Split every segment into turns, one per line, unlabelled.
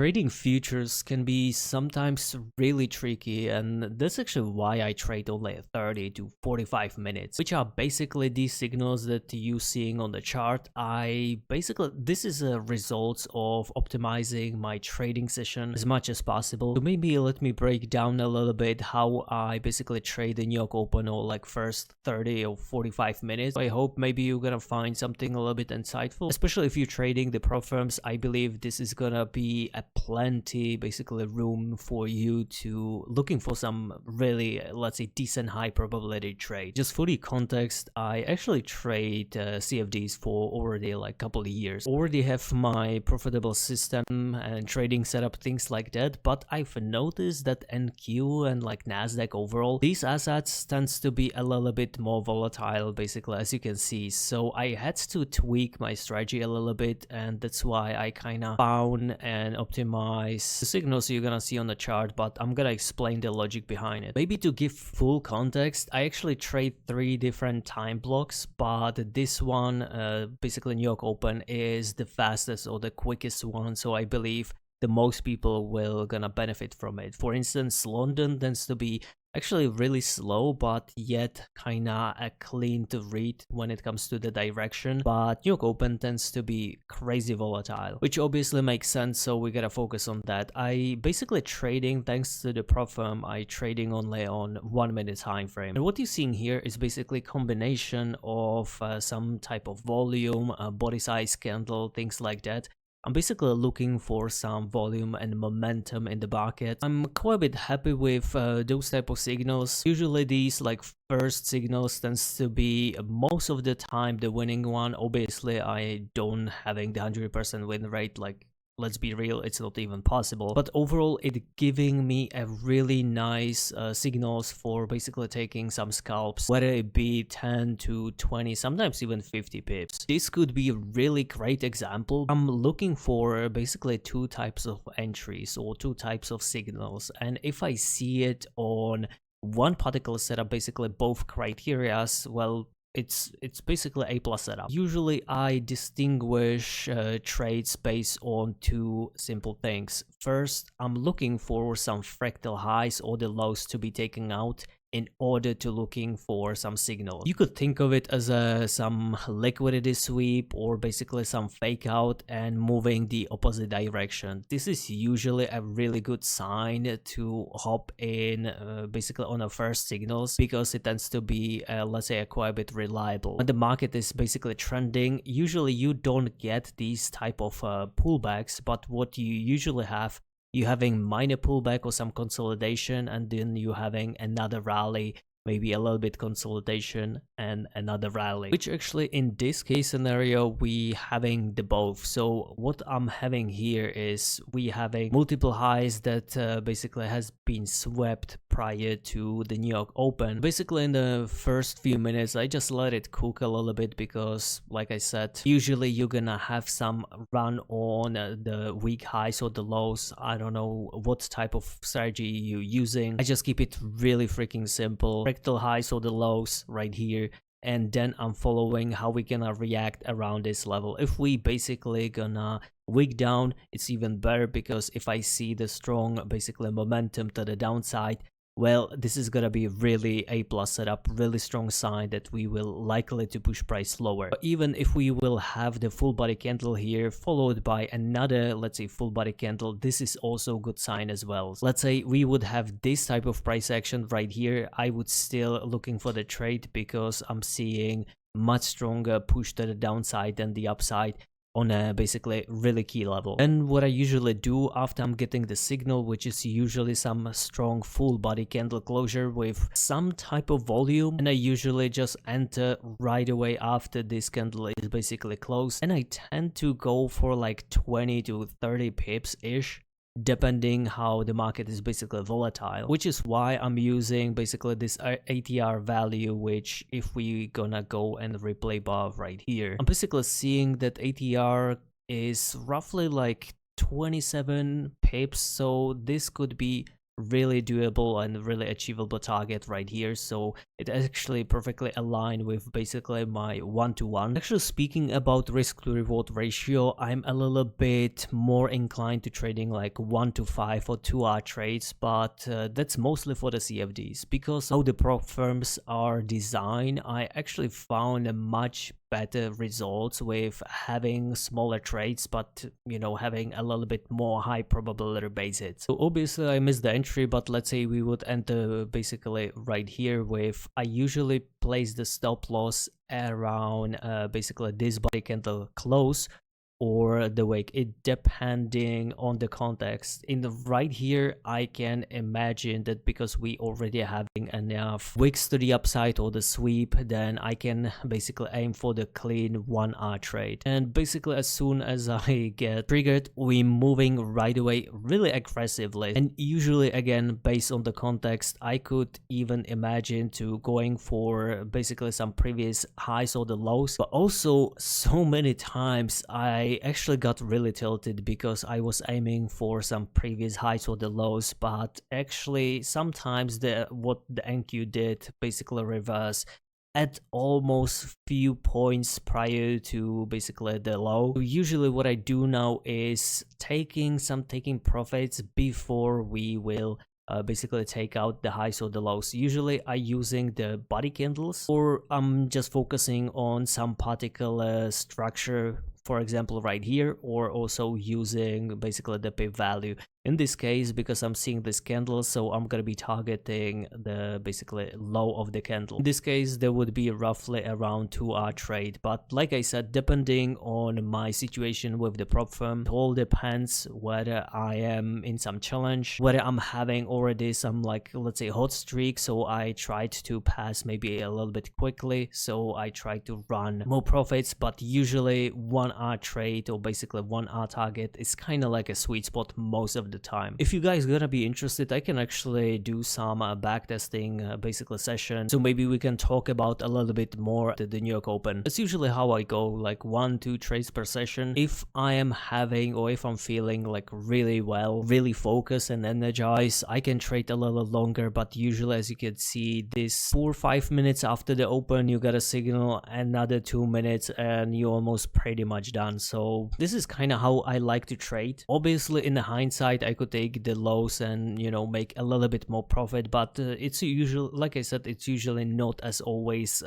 Trading futures can be sometimes really tricky, and that's actually why I trade only 30 to 45 minutes, which are basically these signals that you seeing on the chart. This is a result of optimizing my trading session as much as possible. So maybe let me break down a little bit how I basically trade the New York Open or like first 30 or 45 minutes. I hope maybe you're gonna find something a little bit insightful, especially if you're trading the pro firms. I believe this is gonna be a plenty basically room for you to looking for some really let's say decent high probability trade. Just for the context, I actually trade CFDs for already like a couple of years. Already have my profitable system and trading setup, things like that, but I've noticed that NQ and like Nasdaq overall, these assets tends to be a little bit more volatile basically, as you can see. So I had to tweak my strategy a little bit, and that's why I kind of found and optimized the signals you're gonna see on the chart, but I'm gonna explain the logic behind it. Maybe to give full context, I actually trade 3 different time blocks, but this one, basically New York Open, is the fastest or the quickest one, so I believe the most people will gonna benefit from it. For instance, London tends to be actually really slow, but yet kinda a clean to read when it comes to the direction. But New York Open tends to be crazy volatile, which obviously makes sense, so we gotta focus on that. I basically trading, thanks to the prop firm, I trading only on 1 minute time frame. And what you're seeing here is basically combination of some type of volume, body size candle, things like that. I'm basically looking for some volume and momentum in the market. I'm quite a bit happy with those type of signals. Usually these like first signals tends to be most of the time the winning one. Obviously I don't having the 100% win rate, like let's be real, it's not even possible, but overall it giving me a really nice signals for basically taking some scalps, whether it be 10 to 20, sometimes even 50 pips. This could be a really great example. I'm looking for basically 2 types of entries or 2 types of signals, and if I see it on one particular setup, basically both criterias, well, it's basically A+ setup. Usually I distinguish trades based on 2 simple things. First, I'm looking for some fractal highs or the lows to be taken out in order to looking for some signal. You could think of it as some liquidity sweep or basically some fake out and moving the opposite direction. This is usually a really good sign to hop in basically on the first signals, because it tends to be let's say quite a bit reliable. When the market is basically trending, usually you don't get these type of pullbacks, but what you usually have, you having minor pullback or some consolidation, and then you having another rally, maybe a little bit consolidation and another rally, which actually in this case scenario we having the both. So what I'm having here is we having multiple highs that basically has been swept prior to the New York Open. Basically in the first few minutes I just let it cook a little bit, because like I said, usually you're gonna have some run on the weak highs or the lows. I don't know what type of strategy you're using. I just keep it really freaking simple. Fractal highs or the lows right here, and then I'm following how we gonna react around this level. If we basically gonna wick down, it's even better, because if I see the strong basically momentum to the downside, well, this is gonna be really A+ setup, really strong sign that we will likely to push price lower. But even if we will have the full body candle here followed by another, let's say, full body candle, this is also a good sign as well. Let's say we would have this type of price action right here, I would still looking for the trade, because I'm seeing much stronger push to the downside than the upside on a basically really key level. And what I usually do after I'm getting the signal, which is usually some strong full body candle closure with some type of volume, and I usually just enter right away after this candle is basically closed, and I tend to go for like 20 to 30 pips ish, depending how the market is basically volatile, which is why I'm using basically this ATR value, which if we gonna go and replay bar right here, I'm basically seeing that ATR is roughly like 27 pips, so this could be really doable and really achievable target right here. So it actually perfectly aligned with basically my 1-to-1. Actually, speaking about risk to reward ratio, I'm a little bit more inclined to trading like 1-to-5 or 2-hour trades, but that's mostly for the CFDs, because how the prop firms are designed, I actually found a much better results with having smaller trades, but having a little bit more high probability basis. So obviously I missed the entry, but let's say we would enter basically right here with, I usually place the stop loss around basically this body candle close or the wick, it depending on the context. In the right here, I can imagine that because we already having enough wicks to the upside or the sweep, then I can basically aim for the clean 1-hour trade. And basically as soon as I get triggered, we moving right away really aggressively. And usually again, based on the context, I could even imagine to going for basically some previous highs or the lows. But also so many times I actually got really tilted because I was aiming for some previous highs or the lows, but actually sometimes what the NQ did basically reverse at almost few points prior to basically the low. So usually what I do now is taking profits before we will basically take out the highs or the lows. Usually I using the body candles, or I'm just focusing on some particular structure, for example right here, or also using basically the pip value. In this case, because I'm seeing this candle, so I'm gonna be targeting the basically low of the candle. In this case, there would be roughly around 2-hour trade, but like I said, depending on my situation with the prop firm, it all depends whether I am in some challenge, whether I'm having already some, like, let's say hot streak, so I tried to pass maybe a little bit quickly, so I try to run more profits. But usually 1-hour trade or basically 1-hour target is kind of like a sweet spot most of the time. If you guys gonna be interested, I can actually do some backtesting basically session, so maybe we can talk about a little bit more at the New York Open. That's usually how I go, like 1-2 trades per session. If I am having, or if I'm feeling like really well, really focused and energized, I can trade a little longer. But usually, as you can see, this 4-5 minutes after the open, you got a signal, another 2 minutes, and you're almost pretty much done. So this is kind of how I like to trade. Obviously in the hindsight, I could take the lows and make a little bit more profit, but it's usually, like I said, it's usually not as always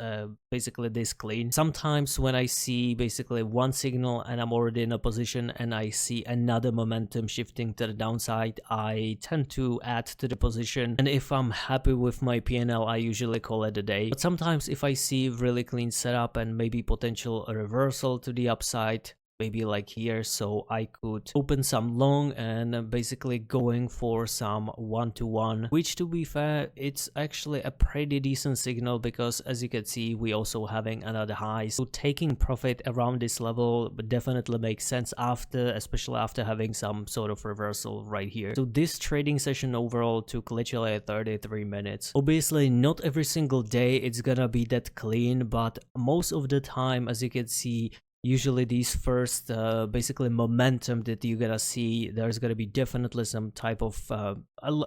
basically this clean. Sometimes when I see basically one signal and I'm already in a position and I see another momentum shifting to the downside, I tend to add to the position, and if I'm happy with my PNL, I usually call it a day. But sometimes if I see really clean setup and maybe potential reversal to the upside, maybe like here, so I could open some long and basically going for some 1-to-1, which to be fair, it's actually a pretty decent signal, because as you can see, we also having another high. So taking profit around this level definitely makes sense after, especially after having some sort of reversal right here. So this trading session overall took literally 33 minutes. Obviously not every single day it's gonna be that clean, but most of the time, as you can see, usually these first basically momentum that you're gonna see, there's gonna be definitely some type of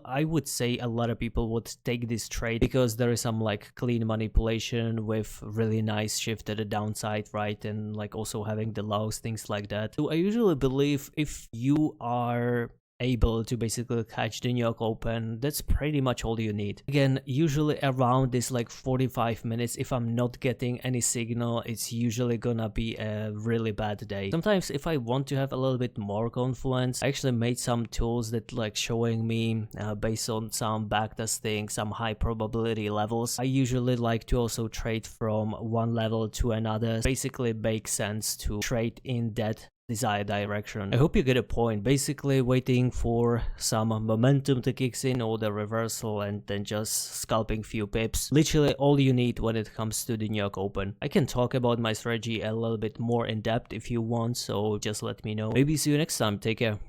I would say a lot of people would take this trade because there is some like clean manipulation with really nice shift to the downside, right? And like also having the lows, things like that. So I usually believe if you are able to basically catch the New York Open, that's pretty much all you need. Again, usually around this like 45 minutes, if I'm not getting any signal, it's usually gonna be a really bad day. Sometimes if I want to have a little bit more confluence, I actually made some tools that like showing me based on some backtesting, some high probability levels. I usually like to also trade from one level to another. Basically makes sense to trade in that desired direction. I hope you get a point. Basically waiting for some momentum to kick in or the reversal and then just scalping few pips. Literally all you need when it comes to the New York Open. I can talk about my strategy a little bit more in depth if you want, so just let me know. Maybe see you next time. Take care.